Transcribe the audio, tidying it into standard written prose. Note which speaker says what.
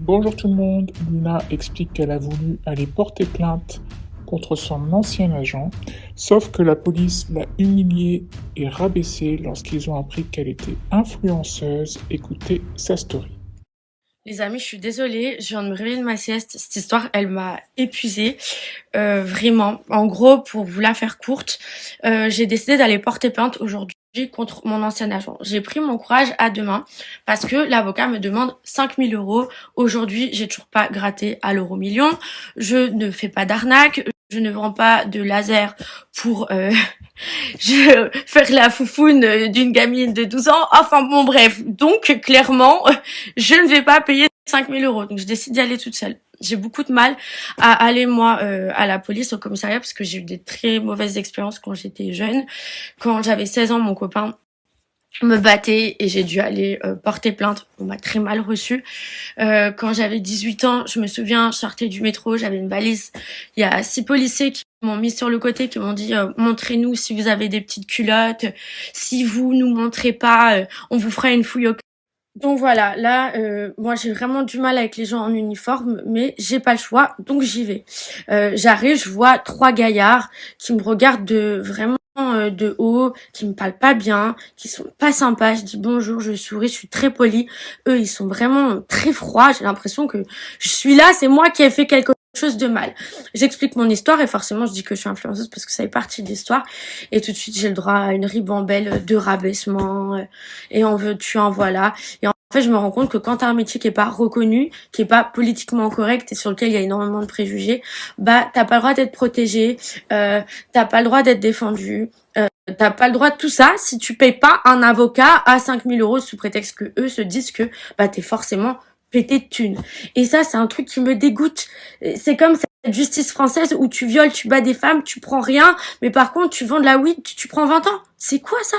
Speaker 1: Bonjour tout le monde, Luna explique qu'elle a voulu aller porter plainte contre son ancien agent, sauf que la police l'a humiliée et rabaissée lorsqu'ils ont appris qu'elle était influenceuse. Écoutez sa story.
Speaker 2: Les amis, je suis désolée, je viens de me réveiller de ma sieste. Cette histoire, elle m'a épuisée, vraiment. En gros, pour vous la faire courte, j'ai décidé d'aller porter plainte aujourd'hui contre mon ancien agent. J'ai pris mon courage à deux mains parce que l'avocat me demande 5 000 euros. Aujourd'hui, j'ai toujours pas gratté à l'euro million. Je ne fais pas d'arnaque. Je ne vends pas de laser pour faire la foufoune d'une gamine de 12 ans. Enfin bon, bref. Donc, clairement, je ne vais pas payer 5 000 euros. Donc, je décide d'y aller toute seule. J'ai beaucoup de mal à aller, moi, à la police, au commissariat, parce que j'ai eu des très mauvaises expériences quand j'étais jeune. Quand j'avais 16 ans, mon copain me battait et j'ai dû aller porter plainte. On m'a très mal reçu. Quand j'avais 18 ans, je me souviens, je sortais du métro, j'avais une valise. Il y a 6 policiers qui m'ont mis sur le côté, qui m'ont dit montrez-nous si vous avez des petites culottes. Si vous nous montrez pas, on vous fera une fouille au... Donc voilà, là, moi j'ai vraiment du mal avec les gens en uniforme, mais j'ai pas le choix, donc j'y vais. J'arrive, je vois trois gaillards qui me regardent vraiment de haut, qui me parlent pas bien, qui sont pas sympas. Je dis bonjour, je souris, je suis très polie. Eux, ils sont vraiment très froids. J'ai l'impression que je suis là, c'est moi qui ai fait quelque chose de mal. J'explique mon histoire et forcément je dis que je suis influenceuse parce que ça fait partie de l'histoire. Et tout de suite j'ai le droit à une ribambelle de rabaissement et en veux-tu, en voilà. Et en fait, je me rends compte que quand t'as un métier qui est pas reconnu, qui est pas politiquement correct et sur lequel il y a énormément de préjugés, bah t'as pas le droit d'être protégé, t'as pas le droit d'être défendu, t'as pas le droit de tout ça si tu payes pas un avocat à 5 000 euros sous prétexte que eux se disent que bah t'es forcément pété de thunes. Et ça, c'est un truc qui me dégoûte. C'est comme cette justice française où tu violes, tu bats des femmes, tu prends rien, mais par contre tu vends de la weed, tu prends 20 ans. C'est quoi ça?